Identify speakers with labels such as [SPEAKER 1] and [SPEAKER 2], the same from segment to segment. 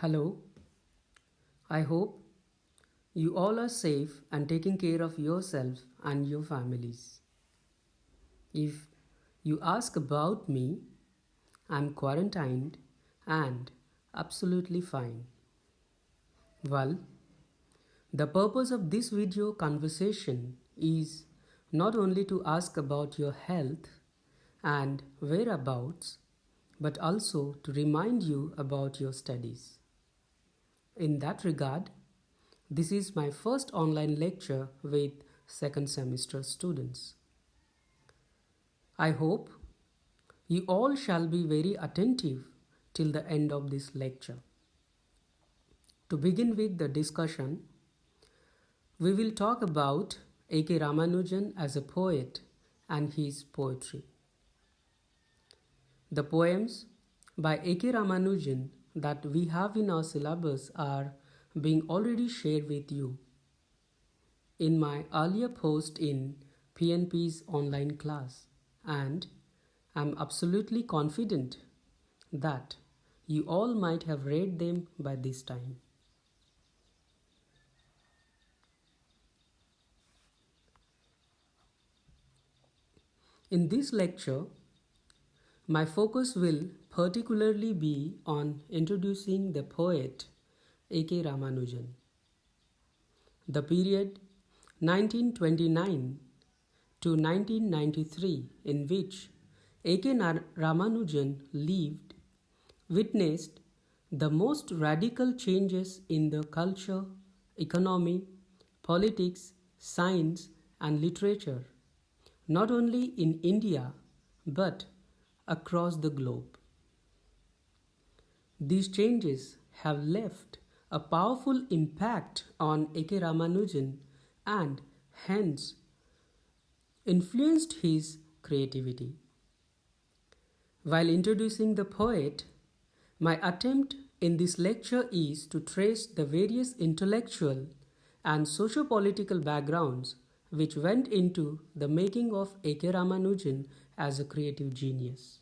[SPEAKER 1] Hello, I hope you all are safe and taking care of yourself and your families. If you ask about me, I'm quarantined and absolutely fine. Well, the purpose of this video conversation is not only to ask about your health and whereabouts, but also to remind you about your studies. In that regard, this is my first online lecture with second semester students. I hope you all shall be very attentive till the end of this lecture. To begin with the discussion, we will talk about A.K. Ramanujan as a poet and his poetry. The poems by A.K. Ramanujan that we have in our syllabus are being already shared with you in my earlier post in PNP's online class, and I'm absolutely confident that you all might have read them by this time. In this lecture, my focus will particularly be on introducing the poet A.K. Ramanujan. The period 1929 to 1993 in which A.K. Ramanujan lived witnessed the most radical changes in the culture, economy, politics, science, and literature, not only in India but across the globe. These changes have left a powerful impact on A.K. Ramanujan and hence influenced his creativity. While introducing the poet, my attempt in this lecture is to trace the various intellectual and socio-political backgrounds which went into the making of A.K. Ramanujan as a creative genius.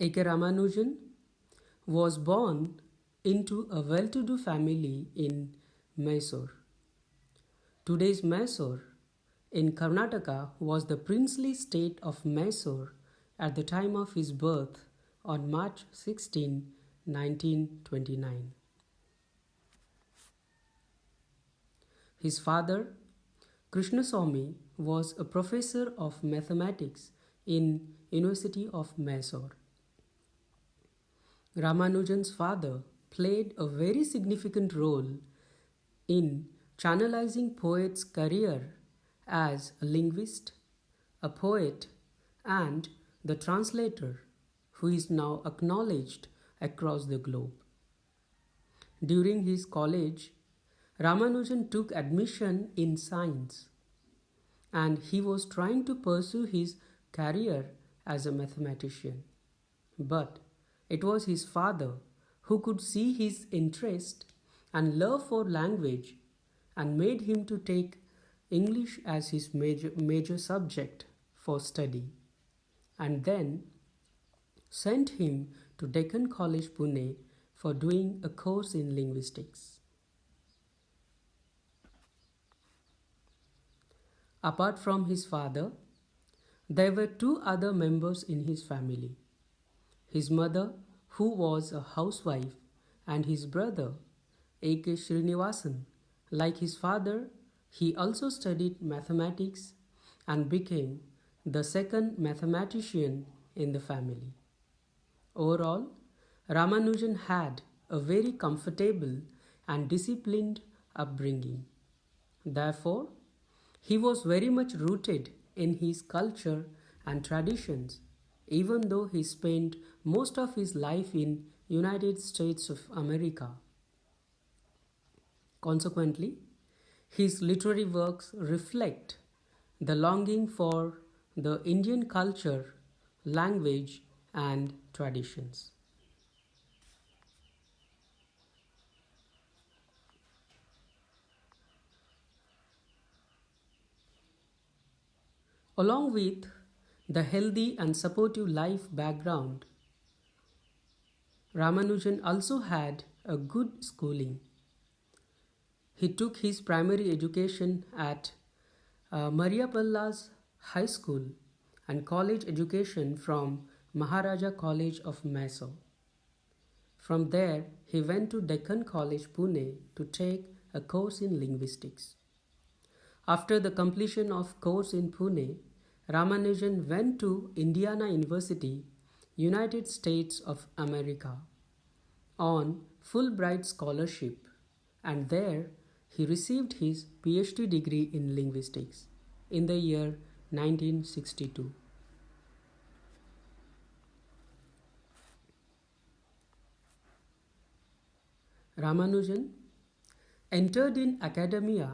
[SPEAKER 1] A.K. Ramanujan was born into a well-to-do family in Mysore. Today's Mysore in Karnataka was the princely state of Mysore at the time of his birth on March 16, 1929. His father, Krishnaswamy, was a professor of mathematics in University of Mysore. Ramanujan's father played a very significant role in channelizing poet's career as a linguist, a poet, and the translator who is now acknowledged across the globe. During his college, Ramanujan took admission in science and he was trying to pursue his career as a mathematician. But it was his father who could see his interest and love for language and made him to take English as his major subject for study, and then sent him to Deccan College, Pune for doing a course in linguistics. Apart from his father, there were two other members in his family. His mother, who was a housewife, and his brother, A.K. Srinivasan. Like his father, he also studied mathematics and became the second mathematician in the family. Overall, Ramanujan had a very comfortable and disciplined upbringing. Therefore, he was very much rooted in his culture and traditions, even though he spent most of his life in United States of America. Consequently, his literary works reflect the longing for the Indian culture, language, and traditions. Along with the healthy and supportive life background, Ramanujan also had a good schooling. He took his primary education at Mariapalla's High School and college education from Maharaja College of Mysore. From there, he went to Deccan College, Pune to take a course in linguistics. After the completion of course in Pune, Ramanujan went to Indiana University, United States of America, on Fulbright scholarship, and there he received his PhD degree in linguistics in the year 1962. Ramanujan entered in academia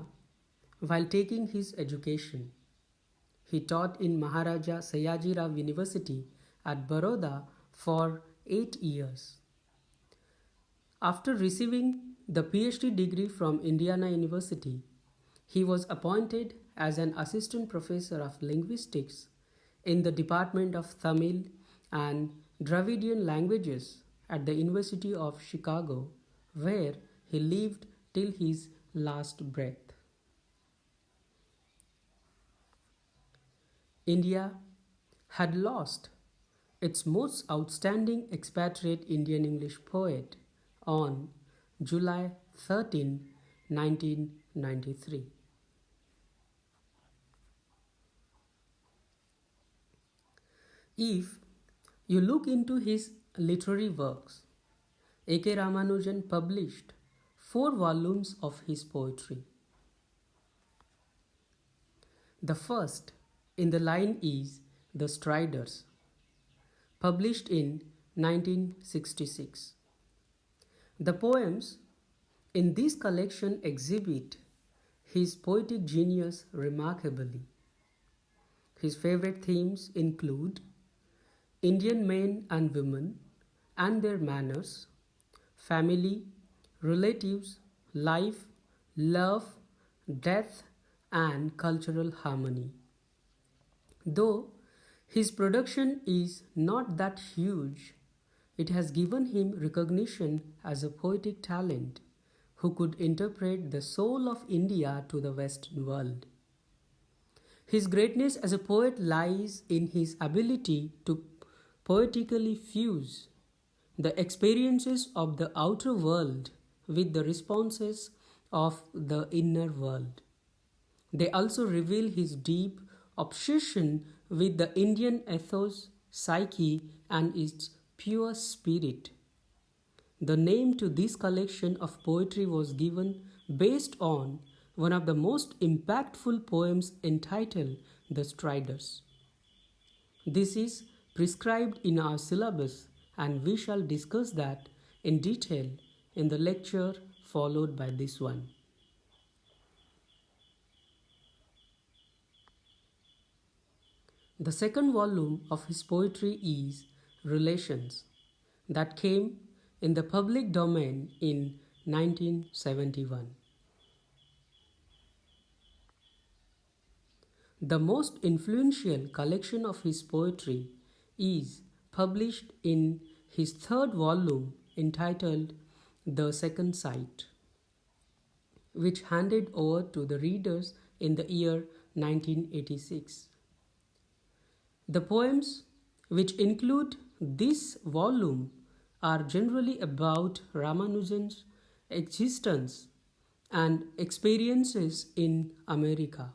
[SPEAKER 1] while taking his education. He taught in Maharaja Sayajirao University at Baroda for 8 years. After receiving the PhD degree from Indiana University, he was appointed as an assistant professor of linguistics in the Department of Tamil and Dravidian languages at the University of Chicago, where he lived till his last breath. India had lost its most outstanding expatriate Indian English poet on July 13, 1993. If you look into his literary works, A. K. Ramanujan published 4 volumes of his poetry. The first in the line is The Striders, published in 1966. The poems in this collection exhibit his poetic genius remarkably. His favorite themes include Indian men and women and their manners, family, relatives, life, love, death, and cultural harmony. Though his production is not that huge, it has given him recognition as a poetic talent who could interpret the soul of India to the Western world. His greatness as a poet lies in his ability to poetically fuse the experiences of the outer world with the responses of the inner world. They also reveal his deep obsession with the Indian ethos, psyche, and its pure spirit. The name to this collection of poetry was given based on one of the most impactful poems entitled The Striders. This is prescribed in our syllabus, and we shall discuss that in detail in the lecture followed by this one. The second volume of his poetry is Relations, that came in the public domain in 1971. The most influential collection of his poetry is published in his third volume entitled The Second Sight, which handed over to the readers in the year 1986. The poems which include this volume are generally about Ramanujan's existence and experiences in America,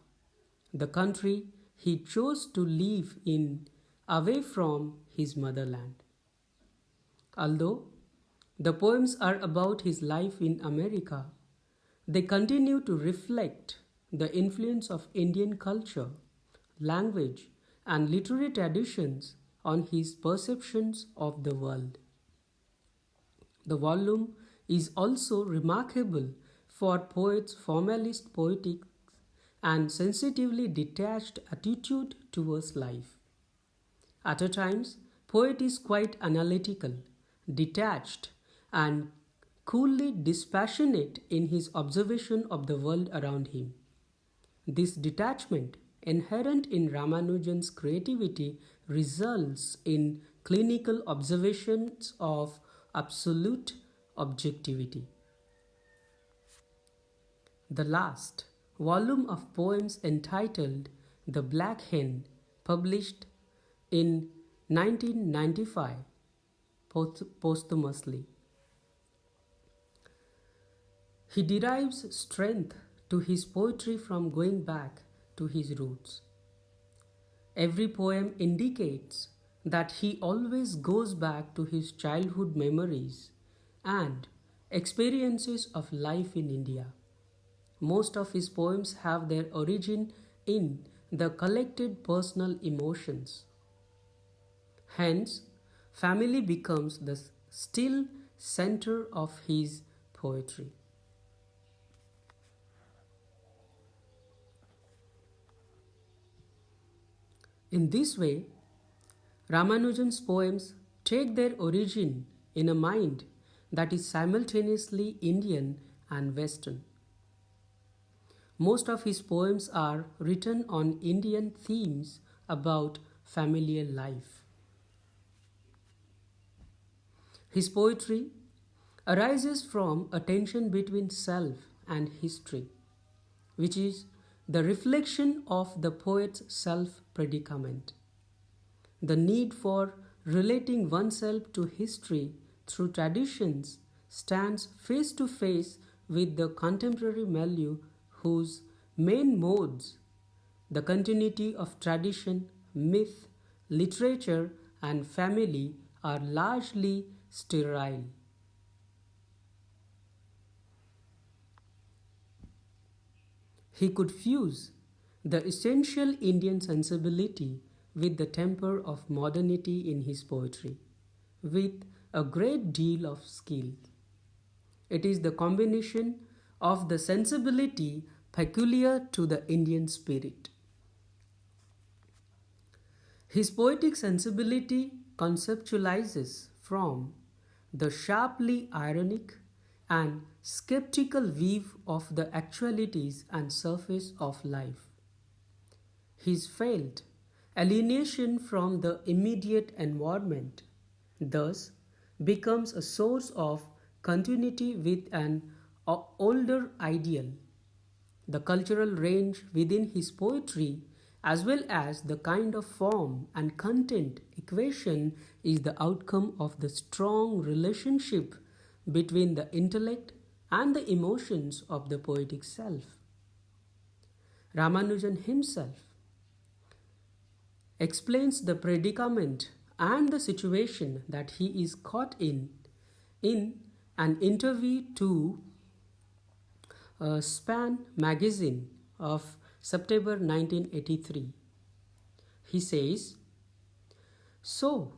[SPEAKER 1] the country he chose to live in away from his motherland. Although the poems are about his life in America, they continue to reflect the influence of Indian culture, language, and literary traditions on his perceptions of the world. The volume is also remarkable for poet's formalist poetics and sensitively detached attitude towards life. At times, poet is quite analytical, detached, and coolly dispassionate in his observation of the world around him. This detachment inherent in Ramanujan's creativity results in clinical observations of absolute objectivity. The last volume of poems entitled The Black Hen, published in 1995 posthumously. He derives strength to his poetry from going back to his roots. Every poem indicates that he always goes back to his childhood memories and experiences of life in India. Most of his poems have their origin in the collected personal emotions. Hence, family becomes the still center of his poetry. In this way, Ramanujan's poems take their origin in a mind that is simultaneously Indian and Western. Most of his poems are written on Indian themes about familial life. His poetry arises from a tension between self and history, which is the reflection of the poet's self predicament. The need for relating oneself to history through traditions stands face to face with the contemporary milieu whose main modes, the continuity of tradition, myth, literature, and family, are largely sterile. He could fuse the essential Indian sensibility with the temper of modernity in his poetry, with a great deal of skill. It is the combination of the sensibility peculiar to the Indian spirit. His poetic sensibility conceptualizes from the sharply ironic and skeptical weave of the actualities and surface of life. His felt alienation from the immediate environment thus becomes a source of continuity with an older ideal. The cultural range within his poetry, as well as the kind of form and content equation, is the outcome of the strong relationship between the intellect and the emotions of the poetic self. Ramanujan himself explains the predicament and the situation that he is caught in an interview to Span magazine of September 1983. He says, "So,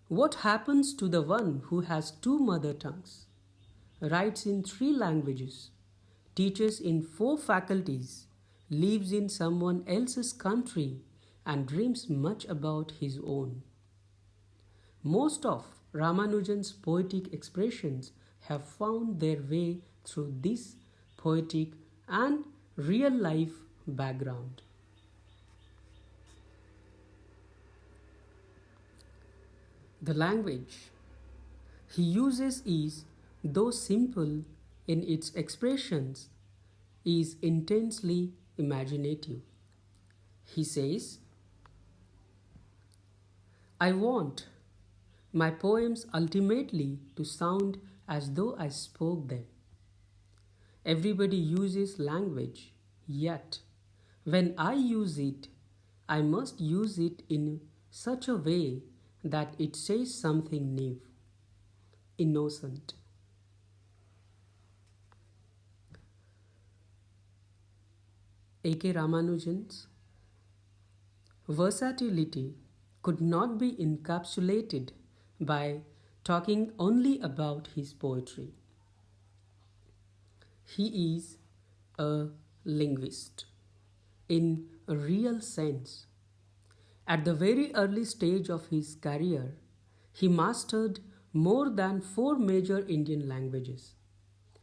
[SPEAKER 1] what happens to the one who has two mother tongues, writes in three languages, teaches in four faculties, lives in someone else's country, and dreams much about his own?" Most of Ramanujan's poetic expressions have found their way through this poetic and real life background. The language he uses is, though simple in its expressions, is intensely imaginative. He says, "I want my poems ultimately to sound as though I spoke them. Everybody uses language, yet when I use it, I must use it in such a way that it says something new, innocent." A. K. Ramanujan's versatility could not be encapsulated by talking only about his poetry. He is a linguist in a real sense. At the very early stage of his career, he mastered more than four major Indian languages.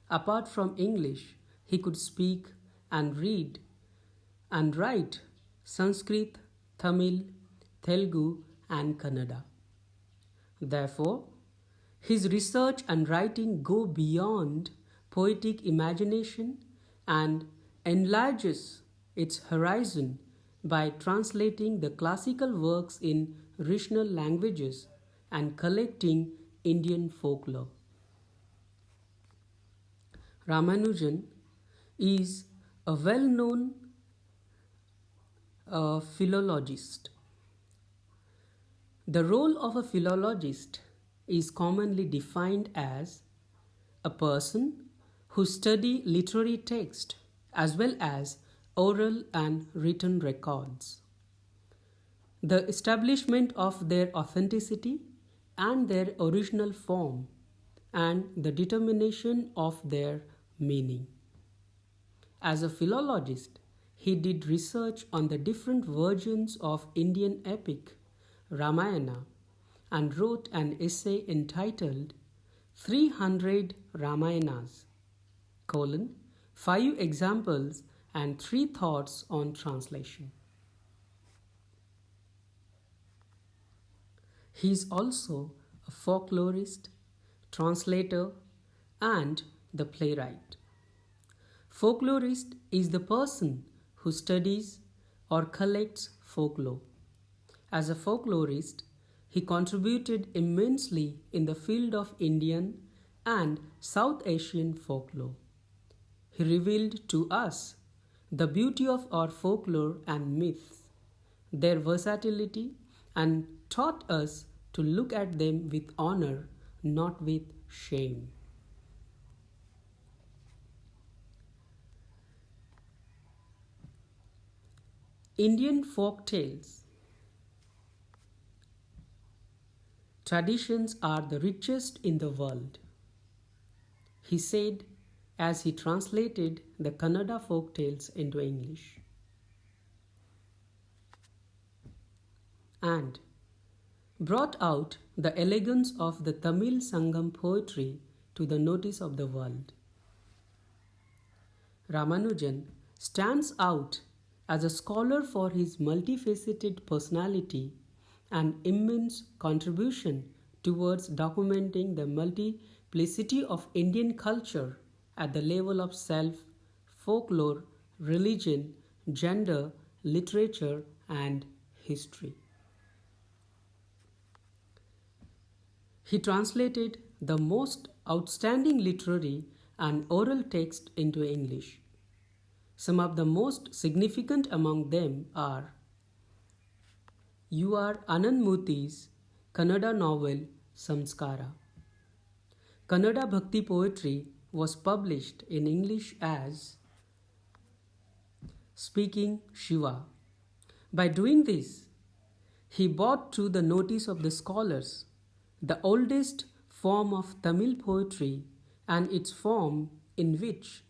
[SPEAKER 1] Apart from English, he could speak and read and write Sanskrit, Tamil, Telugu, and Kannada. Therefore, his research and writing go beyond poetic imagination and enlarges its horizon by translating the classical works in regional languages and collecting Indian folklore. Ramanujan is a well known philologist. The role of a philologist is commonly defined as a person who study literary text as well as oral and written records. The establishment of their authenticity and their original form and the determination of their meaning. As a philologist, he did research on the different versions of Indian epic Ramayana and wrote an essay entitled 300 Ramayanas, 5 examples and 3 thoughts on translation. He is also a folklorist, translator, and the playwright. Folklorist is the person who studies or collects folklore. As a folklorist, he contributed immensely in the field of Indian and South Asian folklore. He revealed to us the beauty of our folklore and myths, their versatility, and taught us to look at them with honor, not with shame. Indian folk tales. Traditions are the richest in the world, he said as he translated the Kannada folk tales into English. And brought out the elegance of the Tamil Sangam poetry to the notice of the world. Ramanujan stands out as a scholar for his multifaceted personality and immense contribution towards documenting the multiplicity of Indian culture at the level of self, folklore, religion, gender, literature, and history. He translated the most outstanding literary and oral text into English. Some of the most significant among them are U.R. Anandmurthy's Kannada novel Samskara. Kannada Bhakti poetry was published in English as Speaking Shiva. By doing this, he brought to the notice of the scholars the oldest form of Tamil poetry and its form in which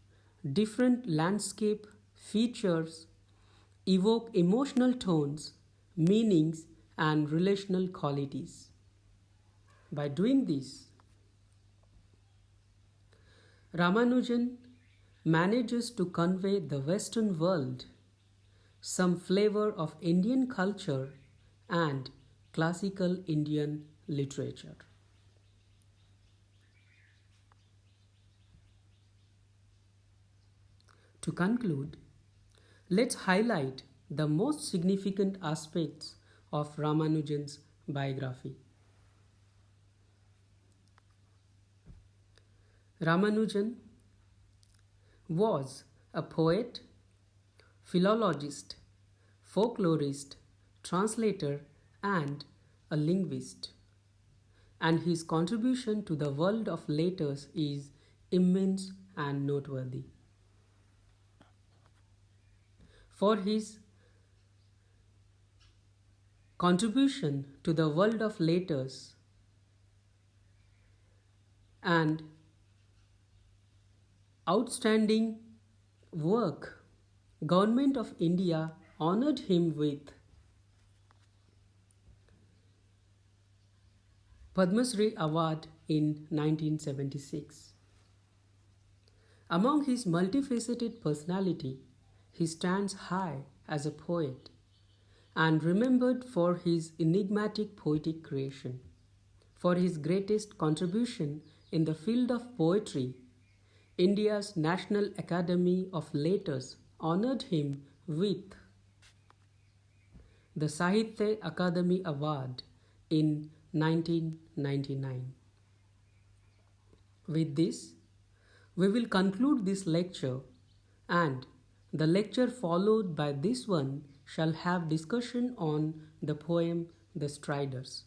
[SPEAKER 1] different landscape features evoke emotional tones, meanings, and relational qualities. By doing this, Ramanujan manages to convey the Western world some flavor of Indian culture and classical Indian literature. To conclude, let's highlight the most significant aspects of Ramanujan's biography. Ramanujan was a poet, philologist, folklorist, translator, and a linguist, and his contribution to the world of letters is immense and noteworthy. For his contribution to the world of letters and outstanding work, Government of India honored him with Padma Shri Award in 1976. Among his multifaceted personality, he stands high as a poet, and remembered for his enigmatic poetic creation. For his greatest contribution in the field of poetry, India's National Academy of Letters honored him with the Sahitya Akademi Award in 1999. With this, we will conclude this lecture, and the lecture followed by this one shall have discussion on the poem The Striders.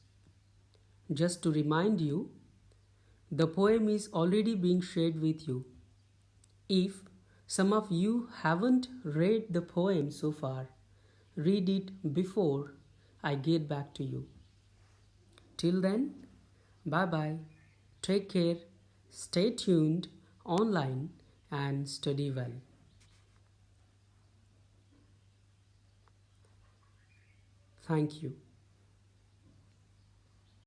[SPEAKER 1] Just to remind you, the poem is already being shared with you. If some of you haven't read the poem so far, read it before I get back to you. Till then, bye bye. Take care, stay tuned online, and study well. Thank you.